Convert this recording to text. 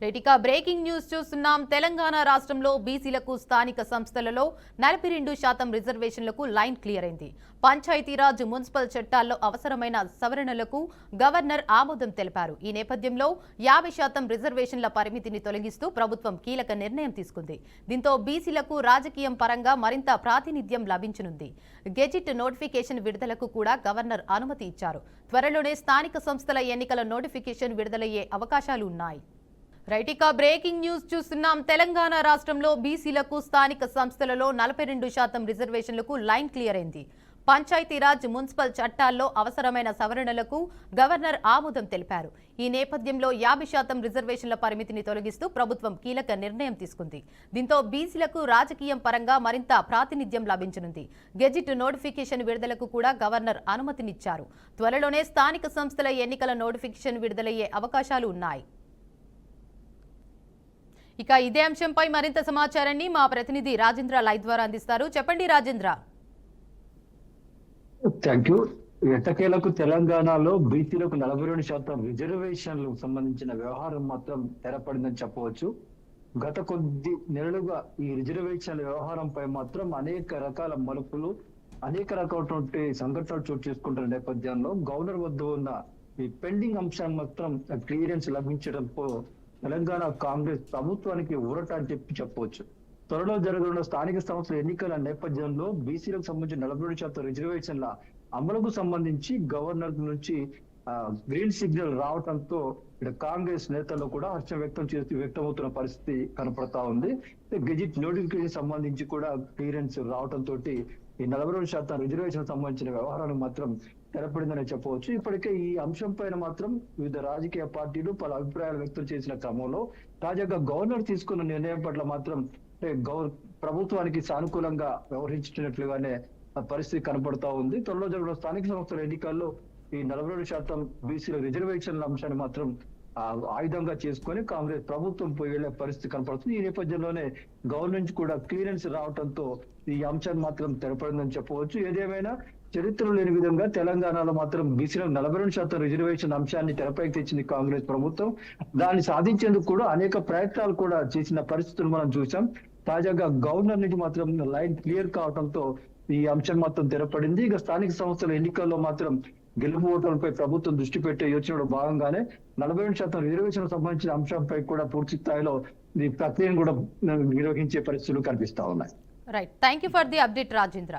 రైటికా breaking news చూస్తున్నాం. తెలంగాణ రాష్ట్రంలో బీసీలకు స్థానిక సంస్థలలో 42% రిజర్వేషన్లకు లైన్ క్లియర్ అయింది. పంచాయతీరాజ్ మున్సిపల్ చట్టాల్లో అవసరమైన సవరణలకు గవర్నర్ ఆమోదం తెలిపారు. ఈ నేపథ్యంలో 50% రిజర్వేషన్ల పరిమితిని తొలగిస్తూ ప్రభుత్వం కీలక నిర్ణయం తీసుకుంది. దీంతో బీసీలకు రాజకీయం పరంగా మరింత ప్రాతినిధ్యం లభించనుంది. గెజిట్ నోటిఫికేషన్ విడుదలకు కూడా గవర్నర్ అనుమతి ఇచ్చారు. త్వరలోనే స్థానిక సంస్థల ఎన్నికల నోటిఫికేషన్ విడుదలయ్యే అవకాశాలు ఉన్నాయి. రైటికా బ్రేకింగ్ న్యూస్ చూస్తున్నాం. తెలంగాణ రాష్ట్రంలో బీసీలకు స్థానిక సంస్థలలో 42% రిజర్వేషన్లకు లైన్ క్లియర్ అయింది. పంచాయతీరాజ్ మున్సిపల్ చట్టాల్లో అవసరమైన సవరణలకు గవర్నర్ ఆమోదం తెలిపారు. ఈ నేపథ్యంలో 50% రిజర్వేషన్ల పరిమితిని తొలగిస్తూ ప్రభుత్వం కీలక నిర్ణయం తీసుకుంది. దీంతో బీసీలకు రాజకీయం పరంగా మరింత ప్రాతినిధ్యం లభించనుంది. గెజిట్ నోటిఫికేషన్ విడుదలకు కూడా గవర్నర్ అనుమతినిచ్చారు. త్వరలోనే స్థానిక సంస్థల ఎన్నికల నోటిఫికేషన్ విడుదలయ్యే అవకాశాలు ఉన్నాయి. ఇక ఇదే అంశంపై మరింత సమాచారాన్ని మా ప్రతినిధి రాజేంద్ర లైవ్ ద్వారా అందిస్తారు. చెప్పండి రాజేంద్ర. Thank you. ఎట్టకేలకు తెలంగాణలో బీసీలకు 42% రిజర్వేషన్లకు సంబంధించిన వ్యవహారం మాత్రం తెరపడిందని చెప్పవచ్చు. గత కొద్ది నెలలుగా ఈ రిజర్వేషన్ల వ్యవహారంపై మాత్రం అనేక రకాల మలుపులు, అనేక రకాలైనటువంటి సంఘటనలు చోటు చేసుకుంటున్న నేపథ్యంలో గవర్నర్ వద్ద ఉన్న ఈ పెండింగ్ అంశాన్ని మాత్రం క్లియరెన్స్ లభించడంతో తెలంగాణ కాంగ్రెస్ ప్రభుత్వానికి ఊరట అని చెప్పవచ్చు. త్వరలో జరగనున్న స్థానిక సంస్థల ఎన్నికల నేపథ్యంలో బీసీలకు సంబంధించిన 42% రిజర్వేషన్ల అమలుకు సంబంధించి గవర్నర్ నుంచి గ్రీన్ సిగ్నల్ రావడంతో ఇక్కడ కాంగ్రెస్ నేతల్లో కూడా హర్షం వ్యక్తమవుతున్న పరిస్థితి కనపడతా ఉంది. గెజిట్ నోటిఫికేషన్ సంబంధించి కూడా క్లియరెన్స్ రావడంతో ఈ 42% రిజర్వేషన్ సంబంధించిన వ్యవహారాలు మాత్రం తెరపడిందని చెప్పవచ్చు. ఇప్పటికే ఈ అంశం పైన మాత్రం వివిధ రాజకీయ పార్టీలు పలు అభిప్రాయాలు వ్యక్తం చేసిన క్రమంలో తాజాగా గవర్నర్ తీసుకున్న నిర్ణయం పట్ల మాత్రం ప్రభుత్వానికి సానుకూలంగా వ్యవహరించినట్లుగానే పరిస్థితి కనపడతా ఉంది. త్వరలో జరిగిన స్థానిక సంస్థల ఎన్నికల్లో ఈ 42% బీసీల రిజర్వేషన్ల అంశాన్ని మాత్రం ఆయుధంగా చేసుకొని కాంగ్రెస్ ప్రభుత్వం పోయి వెళ్లే పరిస్థితి కనపడుతుంది. ఈ నేపథ్యంలోనే గవర్నర్ నుంచి కూడా క్లియరెన్స్ రావడంతో ఈ అంశాన్ని మాత్రం తెరపడిందని చెప్పవచ్చు. ఏదేమైనా చరిత్ర లేని విధంగా తెలంగాణలో మాత్రం బీసీలకు 42% రిజర్వేషన్ అంశాన్ని తెరపైకి తెచ్చింది కాంగ్రెస్ ప్రభుత్వం. దాన్ని సాధించేందుకు కూడా అనేక ప్రయత్నాలు కూడా చేసిన పరిస్థితులు మనం చూసాం. తాజాగా గవర్నర్ నుంచి మాత్రం లైన్ క్లియర్ కావడంతో ఈ అంశం మాత్రం తెరపడింది. ఇక స్థానిక సంస్థల ఎన్నికల్లో మాత్రం గెలుపు ఓట్లపై ప్రభుత్వం దృష్టి పెట్టే యోచనలో భాగంగానే 42% రిజర్వేషన్ సంబంధించిన అంశంపై కూడా పూర్తి స్థాయిలో ఈ ప్రక్రియను కూడా నిర్వహించే పరిస్థితులు కనిపిస్తా ఉన్నాయి. Right, thank you for the update Rajendra.